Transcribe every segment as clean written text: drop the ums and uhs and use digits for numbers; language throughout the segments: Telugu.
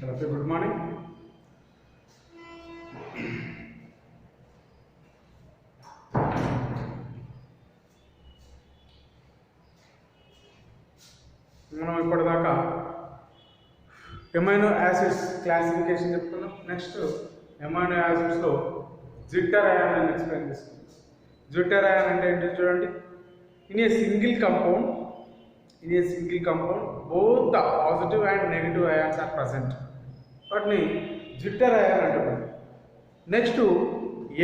Hello, good morning. మనం ఇప్పటిదాకా ఎమైనో యాసిడ్స్ క్లాసిఫికేషన్ చెప్పుకున్నాం. నెక్స్ట్ ఎమైనో యాసిడ్స్లో జిట్టర్ అయాన్ అని ఎక్స్ప్లెయిన్ చేసుకుందాం. జిట్టర్ అయాన్ అంటే ఏంటి చూడండి. In a single compound both the positive and negative ions are present. వాటిని జిట్టర్ అయాన్ అంటారు. Next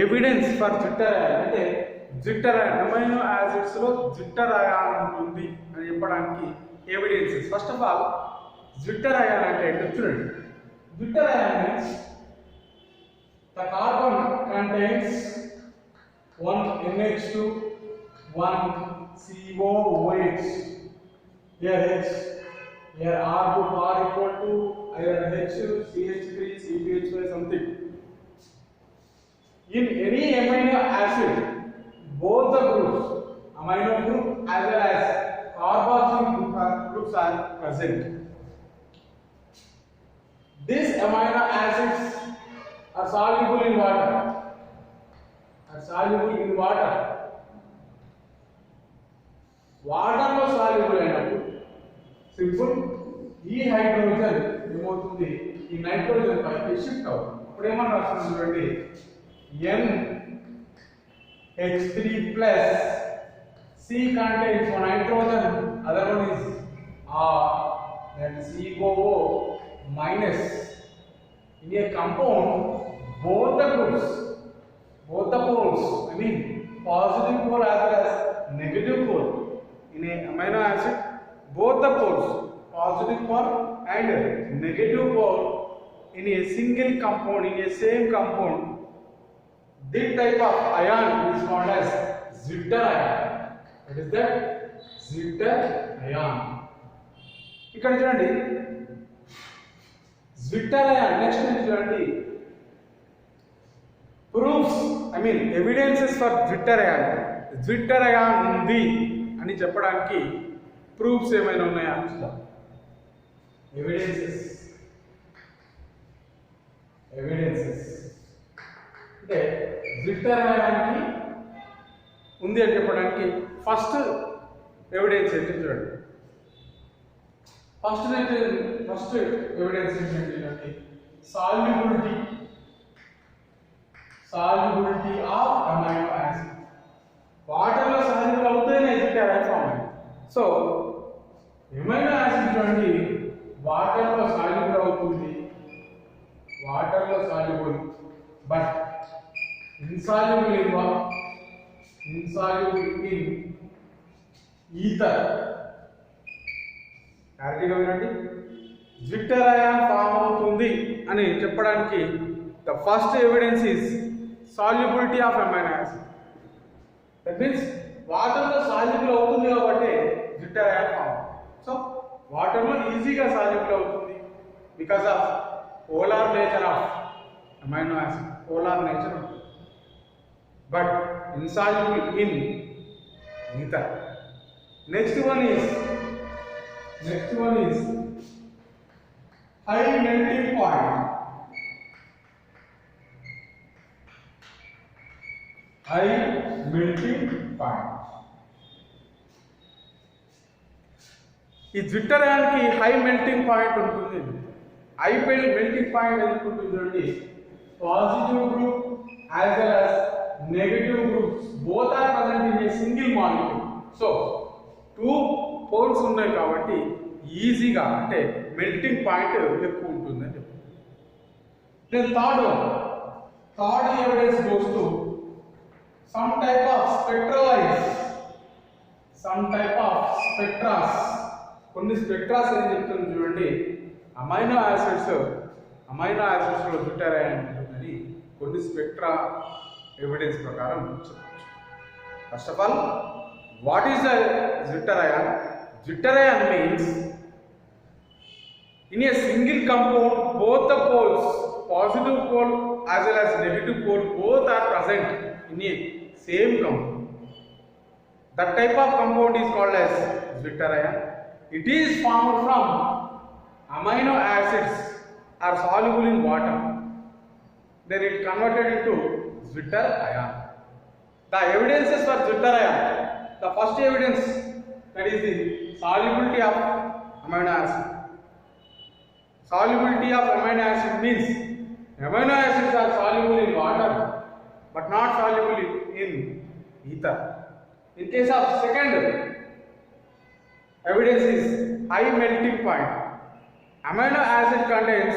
evidence for jitter ion అంటే జిట్టర్ అయాన్ ఎమైనో యాసిడ్స్లో జిట్టర్ అయాన్ ఉంటుంది అని చెప్పడానికి evidences. First of all zwitter ion అంటే ఏంటో చూడండి. Zwitter ion means the carbon contains one NH2 one COOH. Here H, here R group R equal to either H CH3 CPH5 something. In any amino acid, both the groups, amino group as well as carboxyl groups are present. These amino acids are soluble in water. వాటర్లో సాల్యుబుల్ అయినప్పుడు సింపుల్ ఈ హైడ్రోజన్ ఏమవుతుంది, ఈ నైట్రోజన్ పైకి షిఫ్ట్ అవుతుంది. అప్పుడు ఏమన్నా రాస్తున్నాం చూడండి, NH3 plus C contains one nitrogen, other one is R, then COO minus. In a compound, both the poles, I mean positive pole as well as negative pole. In a amino acid, both the poles, positive pole and negative pole, in a single compound, in a same compound, this type of ion is called as Zitter ion. What is that? Zitter ion. ఇక్కడ చూడండి Zitter ion. నెక్స్ట్ చూడండి proofs, I mean evidences for jitter ion. Zwitterion ఉంది అని చెప్పడానికి ప్రూఫ్స్ ఏమైనా ఉన్నాయా చూద్దాం. ఎవిడెన్సెస్ అంటే జిట్టర్ అయాన్కి ఉంది అని చెప్పడానికి ఫస్ట్ ఎవిడెన్స్ ఏంటి చూడండి. ఫస్ట్ ఎవిడెన్స్ ఏంటంటే సాల్యుబిలిటీ ఆఫ్ అమైనో యాసిడ్. వాటర్లో సాల్యుబుల్ అవుతేనే జిట్టర్ అయాన్ ఫామ్ అయింది. సో ఎమైనో యాసిడ్ చూడండి వాటర్లో సాల్యుబుల్ అవుతుంది, బట్ ఇన్సాల్యుబుల్ ఇన్ ఈథర్. క్లారిటీగా వినండి. జిట్టర్ అయాన్ ఫామ్ అవుతుంది అని చెప్పడానికి the first evidence is solubility of amino acid. That means వాటర్లో సాల్యుబుల్ అవుతుంది కాబట్టి జిట్టర్ అయాన్ ఫామ్. సో వాటర్లో ఈజీగా సాల్యుబుల్ అవుతుంది because of polar nature of amino acid. Polar nature ఉంటుంది, but insoluble in ether. Next one is high melting point. ఈ జిట్టర్ అయాన్కి హై మెల్టింగ్ పాయింట్ ఉంటుంది. హై మెల్టింగ్ పాయింట్ ఎందుకు ఉంటుంది చూడండి. Positive group as well as negative groups both are present in a single molecule. So two poles ఉన్నాయి కాబట్టి ఈజీగా అంటే మెల్టింగ్ పాయింట్ ఎక్కువ ఉంటుందని చెప్తాను. Then third evidence goes to some type of spectras. కొన్ని స్పెక్ట్రాస్ ఏం చెప్తుంది చూడండి. అమైనో యాసిడ్స్లో జిట్టర్ అయాన్ ఉంటుందని కొన్ని స్పెక్ట్రా ఎవిడెన్స్ ప్రకారం చెప్పచ్చు. First of all, what is the zwitterion? Jitter ion means in a single compound both the poles, positive pole as well as negative pole, both are present in a same compound. That type of compound is called as Jitter ion. It is formed from amino acids are soluble in water, then it converted into Zwitter ion. The evidences for Zwitter ion. The first evidence, that is the solubility of amino acid. Solubility of amino acid means amino acids are soluble in water but not soluble in ether. In case of second evidence is high melting point. Amino acid contains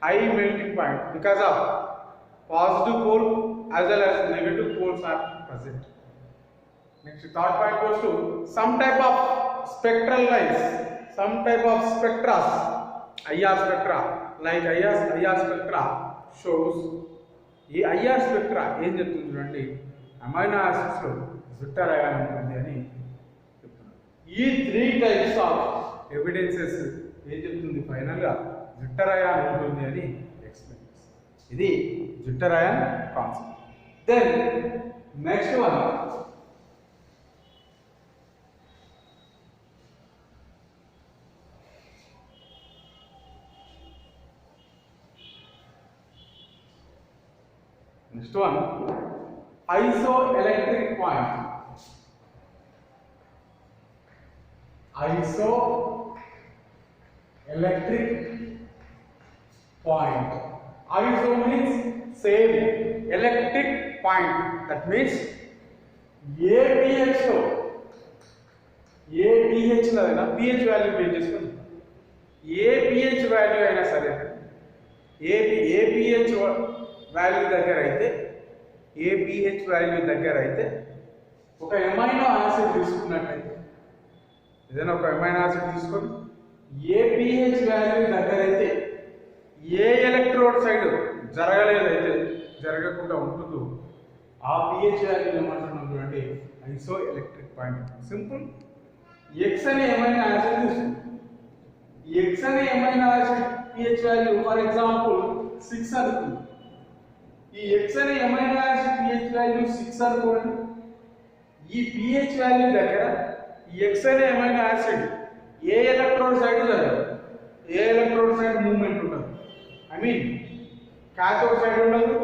high melting point because of positive pole as well as negative poles are present. Next, third point goes to some type of spectral lines, some type of spectra, IR spectra, like IR spectra shows ఈ IR spectra ఏం చెప్తుంది చూడండి, అమైనో యాసిడ్స్ లో జుట్టర్ అయాన్ ఉంటుంది అని చెప్తున్నారు. ఈ 3 types ఆఫ్ ఎవిడెన్సెస్ ఏం చెప్తుంది, ఫైనల్ గా జుట్టర్ అయాన్ ఉంటుంది అని ఎక్స్ప్లెయిన్ చేస్తుంది. ఇది zwitter ion concept. Then next one, next one, isoelectric point. Isoelectric point. Iso means same, electric point, that means APH లో అయినా pH వాల్యూ బేస్ చేసుకొని APH వాల్యూ అయినా సరే, APH వాల్యూ దగ్గర అయితే, APH వాల్యూ దగ్గర అయితే ఒక ఎమైనో యాసిడ్ తీసుకున్నట్లయితే, ఏదైనా ఒక ఎమైనో యాసిడ్ తీసుకొని APH వాల్యూ దగ్గర అయితే ఏ ఎలక్ట్రోడ్ సైడ్ జరగకుండా ఉంటుందో ఆ pH వాల్యూ ఏమంటున్నాం చూడండి, ఐసో ఎలక్ట్రిక్ పాయింట్. సింపుల్, X అనే ఎమైనో యాసిడ్ తీసుకుంటాం. X అనే amino acid pH value for example 6 అనుకుందాం. ఈ X అనే ఎమైనో యాసిడ్ pH వాల్యూ 6 అనుకోండి. ఈ pH వాల్యూ దగ్గర ఈ X అనే ఎమైనో యాసిడ్ ఏ ఎలక్ట్రోడ్ సైడ్ జరగదు, ఏ ఎలక్ట్రోడ్ సైడ్ మూవ్మెంట్ ఉండదు. ఐ మీన్ కాథోడ్ సైడ్ ఉండదు,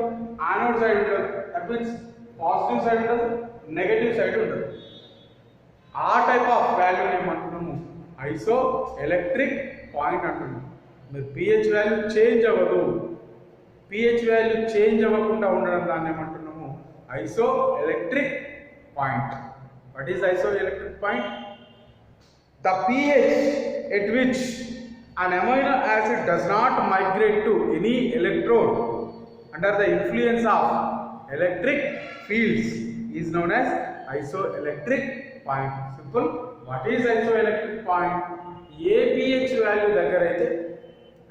ఆనోడ్ సైడ్ ఉండదు, దట్ మీన్స్ పాజిటివ్ సైడ్ ఉండదు, నెగటివ్ సైడ్ ఉండదు. ఆ టైప్ ఆఫ్ వాల్యూ ఏమంటున్నాము, ఐసో ఎలక్ట్రిక్ పాయింట్ అంటున్నాము. మీరు pH వాల్యూ చేంజ్ అవ్వదు, pH వాల్యూ చేంజ్ అవ్వకుండా ఉండడం దాన్ని ఏమంటున్నాము, isoelectric point. What is isoelectric point? The pH at which an amino acid does not migrate to any electrode under the influence of electric fields is known as isoelectric point. Simple. What is isoelectric point? A pH value దగ్గర అయితే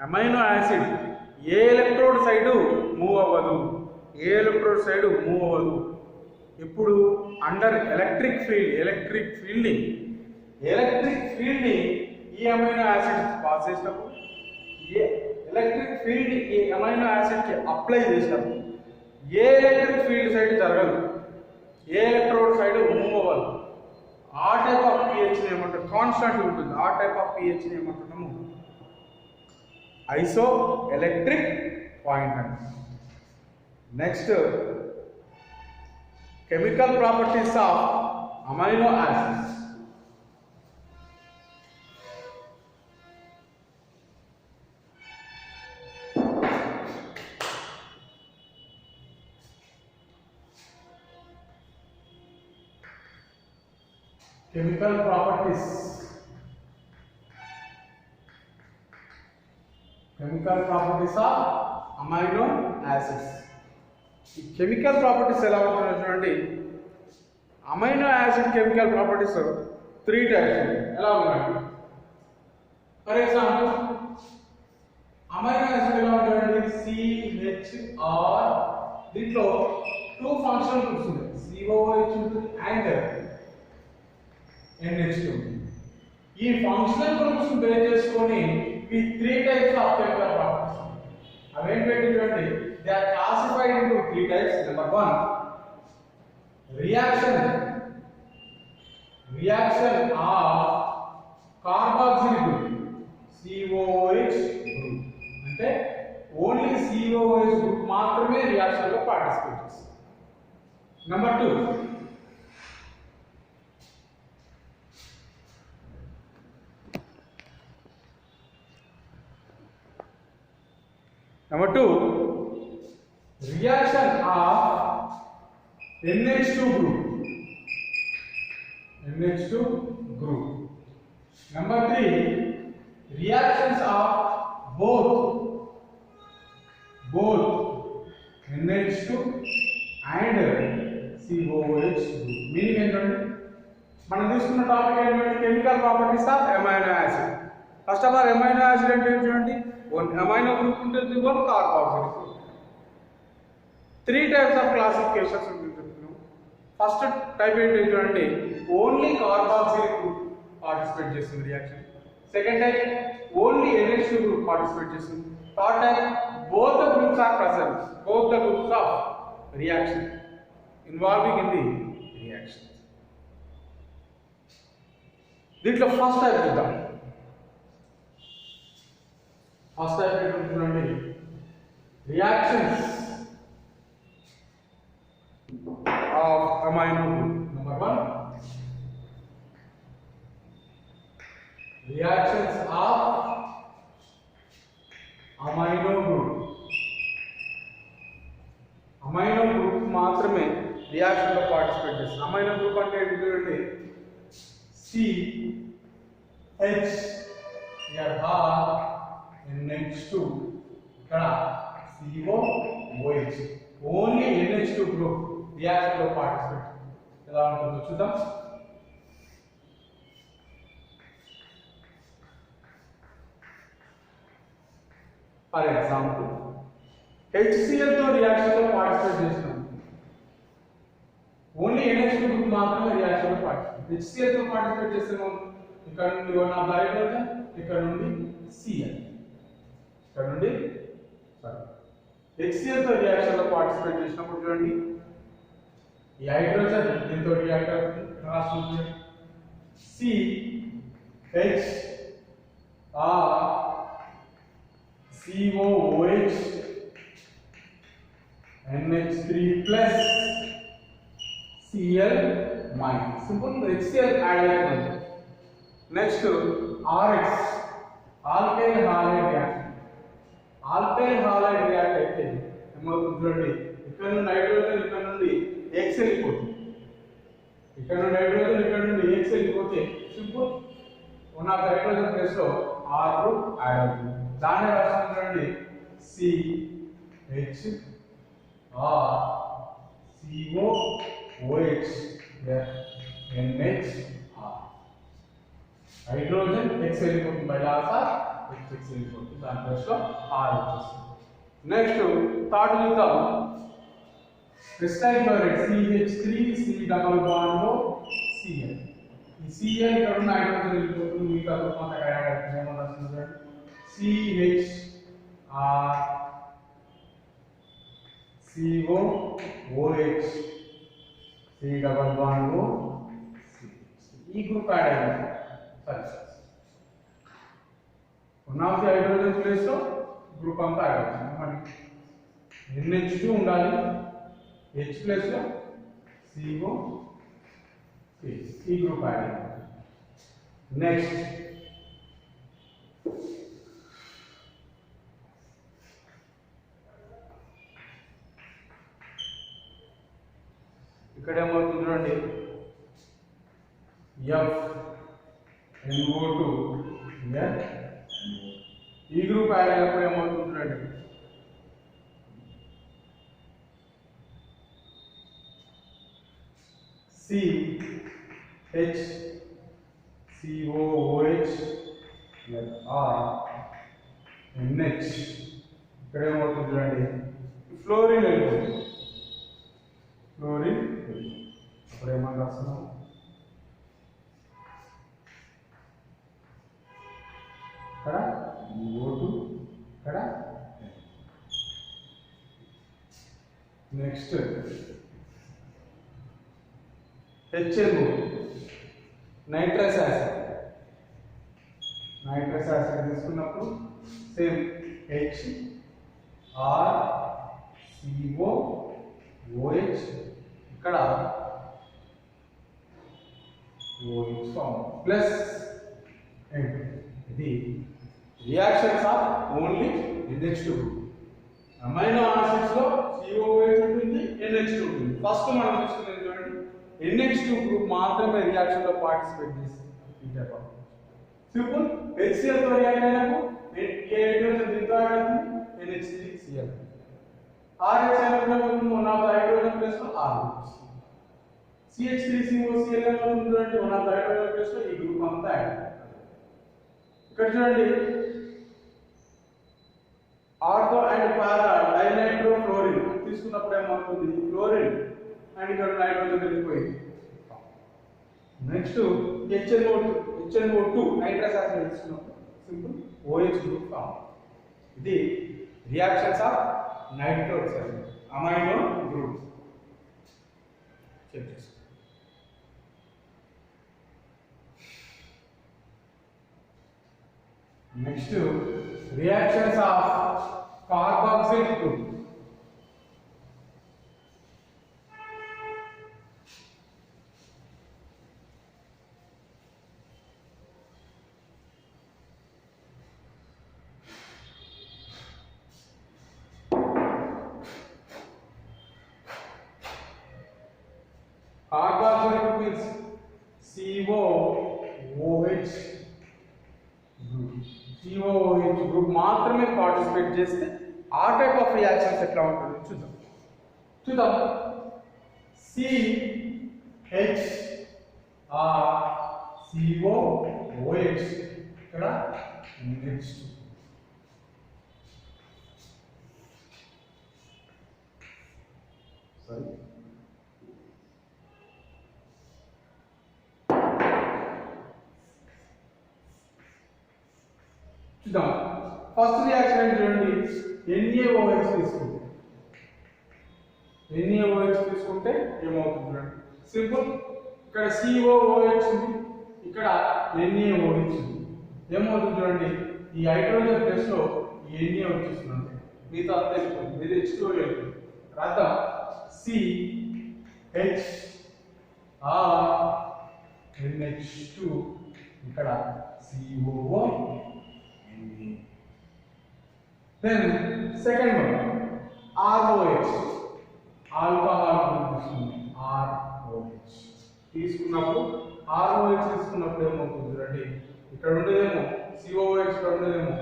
అమైనో యాసిడ్ ఏ ఎలక్ట్రోడ్ సైడ్ మూవ్ అవ్వదు, ఏ ఎలక్ట్రోడ్ సైడ్ మూవ్ అవ్వదు. ఇప్పుడు అండర్ ఎలక్ట్రిక్ ఫీల్డ్ని ఈ అమైనో యాసిడ్ పాస్ చేసినప్పుడు, ఎలక్ట్రిక్ ఫీల్డ్ ఈ అమైనో యాసిడ్కి అప్లై చేసినప్పుడు ఏ ఎలక్ట్రిక్ ఫీల్డ్ సైడ్ జరగదు, ఏ ఎలక్ట్రోడ్ సైడ్ మూవ్ అవ్వదు. ఆ టైప్ ఆఫ్ pHని ఏమంటారు, కాన్స్టాంట్ ఉంటుంది. ఆ type of pHని ఏమంటున్నాము, isoelectric point అండి. Next, chemical properties of amino acids. Chemical properties of amino acids. ఈ కెమికల్ ప్రాపర్టీస్ ఎలా ఉంటుందో చూడండి. Amino acid chemical properties 3 types ఉంటాయి. ఎలా ఉన్నాయి? ఫర్ ఎగ్జాంపుల్, అమైనో యాసిడ్ ఎలా ఉంటుందండి, CHR. దీంట్లో 2 ఫంక్షనల్ గ్రూప్స్ ఉంటాయి, COOH ఉంటుంది అండ్ NH2. ఈ ఫంక్షనల్ గ్రూప్స్ బేస్ చేసుకొని ఈ 3 టైప్స్ ఆఫ్ కెమికల్ ప్రాపర్టీస్. అవేంటి చూడండి, they are classified into 3 types. Number 1, reaction of carboxyl group, COOH group అంటే పార్టిసిపేట్ చేస్తుంది. Number 2, reaction of NH2 group. Number 3, reactions of both NH2 and COOH group. Meaning ఏంటంటే మనం తీసుకున్న టాపిక్ ఏంటంటే chemical properties of amino acid. First of all amino acid అంటే ఏంటంటే one amino group ఉంటుంది, one carboxylic group. 3 types of classifications ఉంటుంది. ఫస్ట్ టైప్ ఏంటంటే ఓన్లీ కార్బాక్సిలిక్ గ్రూప్ పార్టిసిపేట్ చేస్తుంది reaction. Second type only NH2 group participate చేస్తుంది. Third type both the groups are present, both the groups of reaction involving in the reaction. దీంట్లో ఫస్ట్ టైప్ చూద్దాం. ఫస్ట్ టైప్ ఏంటంటే reactions of amino group. Number 1, reactions of amino group. Amino group మాత్రమే రియాక్షన్ లో పార్టిసిపేట్ చేస్తుంది. అమైనో గ్రూప్ అంటే ఏంటంటే CH here R NH2 ఇక్కడ COOH. Only NH2 group reaction లో పార్టిసిపేట్. ఎలా ఉంటుందో చూద్దాం. ఫర్ ఎగ్జాంపుల్ HCl తో రియాక్షన్ లో పార్టిసిపేట్ చేస్తున్నాం. ఓన్లీ NH2 గ్రూప్ మాత్రమే రియాక్షన్ లో పార్టిసిపేట్. HCl తో పార్టిసిపేట్ చేస్తున్నాం. ఇక్కడ నుండి వన్ ఆఫ్ హైడ్రోజన్, ఇక్కడ నుండి Cl, ఇక్కడ నుండి HCl తో రియాక్షన్ లో పార్టిసిపేట్ చేసినప్పుడు చూడండి ఈ హైడ్రోజన్ దీంతో రియాక్ట్ అవుతుంది, రాస్తుంది CH COOH NH3 plus Cl minus. Simple. HCl add అవుతుంది. Next RH alkyl halide reaction. Alkyl halide react అయితే ఏమవుతుంది చూడండి, ఇక్కడ నుండి హైడ్రోజన్ ఇక్కడ నుండి X వెళ్ళిపోతుంది, ఇక్కడ నుండి హైడ్రోజన్ ఇక్కడ నుండి X వెళ్ళిపోతే simple one of hydrogen place లో R గ్రూప్ యాడ్ అవుతుంది. దాన్ని రాస్తాం చూడండి CH COOH NH hydrogen X వెళ్ళిపోతుంది, బై లాస్ ఆఫ్ X వెళ్ళిపోతుంది, దాని ప్లేస్ లో R వచ్చేస్తుంది. నెక్స్ట్ థర్డ్ చూద్దాం. Crystal chloride CH3 C double bond లో Cl. ఈ Cl ఇక్కడ ఉన్న హైడ్రోజన్ వెళ్ళిపోతుంది, మిగతా గ్రూప్ అంతా యాడ్ అవుతుంది. ఏమన్నా రాస్తుంది చూడండి CH COOH C double bond లో ఈ గ్రూప్ యాడ్ అయింది. సరే one of the hydrogen place లో గ్రూప్ అంతా యాడ్ అవుతుంది. మరి NH2 ఉండాలి, H ప్లేస్ లో CO ఈ గ్రూప్ యాడ్ అయింది. నెక్స్ట్ ఇక్కడ ఏమవుతుంది చూడండి FNO2 ఈ గ్రూప్ యాడ్ అయినప్పుడు ఏమవుతుంది చూడండి CH COOH NH ఇక్కడ ఏమవుతుంది చూడండి ఫ్లోరిన్ వెళ్ళిపోతుంది. ఫ్లోరిన్ అప్పుడు ఏమని రాస్తున్నాం ఇక్కడ O2 ఇక్కడ. Next HNO nitrous acid. Nitrous acid తీసుకున్నప్పుడు సేమ్ HRCO OH ఇక్కడ OH ఫామ్ ప్లస్ N2. ఇది reactions of only NH2 group. Amino acids లో COOH ఉంటుంది, NH2 ఉంటుంది. ఫస్ట్ మనం తీసుకునేది చూడండి, NH2 గ్రూప్ మాత్రమే రియాక్షన్ లో పార్టిసిపేట్ చేస్తుంది. సింపుల్. HCl తో రియాక్ట్ అయినప్పుడు ఏ హైడ్రోజన్ దీంతో యాడ్ అవుతుంది, NH3Cl. RH అయినప్పుడు one of the hydrogen plus లో R గ్రూప్. CH3COCl ఏమవుతుంది చూడండి, one of the hydrogen plus లో ఈ గ్రూప్ అంతా యాడ్ అవుతుంది. ఇక్కడ చూడండి, ఆర్థో అండ్ పారా డైనైట్రోఫ్లోరిన్ తీసుకున్నప్పుడు ఏమవుతుంది, ఫ్లోరిన్ అండ్ ఇక్కడ నైట్రోజన్ వెళ్ళిపోయింది. నెక్స్ట్ HNO2 నైట్రస్ యాసిడ్ తీసుకున్నప్పుడు సింపుల్ OH గ్రూప్ ఫామ్. ఇది reactions of nitrous amino groups. Check చేసుకోండి. Next reactions of carboxyl group. Carboxylic group means COOH group. COOH group మాత్రమే పార్టిసిపేట్ చేస్తే ఆ టైప్ ఆఫ్ రియాక్షన్స్ ఎట్లా ఉంటుందో చూద్దాం. CHCOOH ఇక్కడ నెక్స్ట్ సారీ చూద్దాం. ఫస్ట్ రియాక్షన్ చూడండి, NaOH తీసుకుంటే ఏమవుతుంది చూడండి. సింపుల్. ఇక్కడ COOH ఉంది, ఇక్కడ NaOH ఉంది. ఏమవుతుంది చూడండి, ఈ హైడ్రోజన్ ప్లస్ లో ఈ Na వచ్చేస్తుంది అంతే, మిగతా అంతా వెళ్ళిపోతుంది. ఇది H2O వెళ్తుంది. రాద్దాం. CHRNH2 ఇక్కడ COO. Then second one ROH, alcohol group తీసుకున్నాం. ROH తీసుకున్నప్పుడు ఏమవుతుంది చూడండి, ఇక్కడ ఉండేదేమో COOH, ఇక్కడ ఉండేదేమో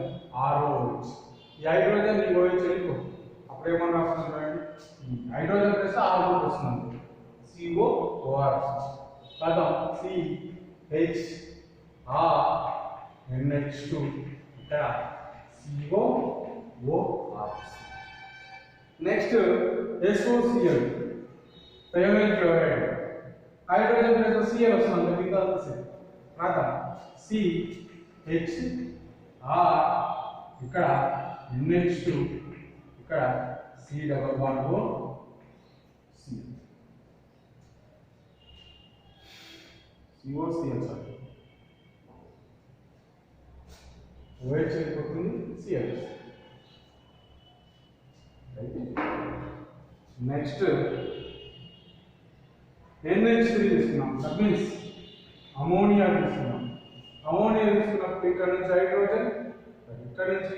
ROH. ఈ హైడ్రోజన్ ఈ OH వెళ్ళిపోతుంది. అప్పుడు ఏమన్నా వస్తుంది చూడండి, హైడ్రోజన్ ప్లస్ R గ్రూప్ వస్తుంది, COOR. కదా CHRNH2 ఇక్కడ COOR. Next SOCl, thionyl chloride. Hydrogen plus Cl వస్తుంది, మిగతా సేమ్. రాద్దాం. CHR ఇక్కడ NH2 ఇక్కడ C double bond O C COCl sorry OH అయిపోతుంది, Cl. నెక్స్ట్ NH3 తీసుకున్నాం. దట్ మీన్స్ అమోనియా తీసుకున్నాం. అమోనియా తీసుకున్నప్పుడు ఇక్కడ నుంచి హైడ్రోజన్, ఇక్కడ నుంచి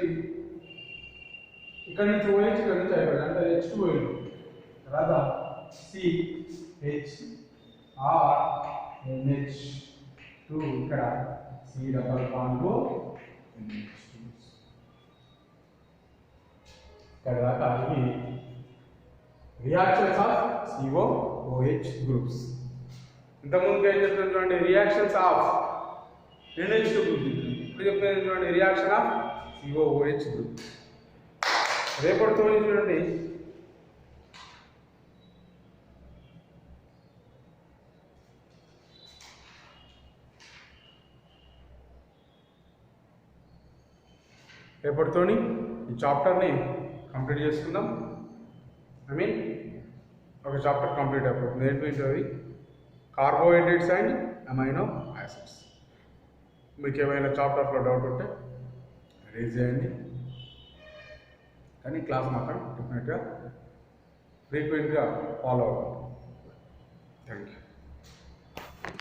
OH, ఇక్కడ నుంచి హైడ్రోజన్ అంటే H2O. రాదా CHRNH2 ఇక్కడ C double bond O NH2. ఇక్కడ దాకా ఇవి రియాక్షన్స్ ఆఫ్ COOH గ్రూప్స్. ఇంతకుముందు ఏం చెప్తాను చూడండి, రియాక్షన్స్ ఆఫ్ NH2 గ్రూప్. ఇప్పుడు చెప్పేది చూడండి, రియాక్షన్ ఆఫ్ COOH గ్రూప్. రేపటితో చూడండి రేపటితోని ఈ చాప్టర్ని కంప్లీట్ చేసుకుందాం. ఒక చాప్టర్ కంప్లీట్ అయిపోతుంది. ఏంటి కార్బోహైడ్రేట్స్ అండ్ అమైనో యాసిడ్స్. మీకు ఏమైనా చాప్టర్లో డౌట్ ఉంటే రేజ్ చేయండి, కానీ క్లాస్ మాత్రం డెఫినెట్గా ఫ్రీక్వెంట్గా ఫాలో అవ్వండి.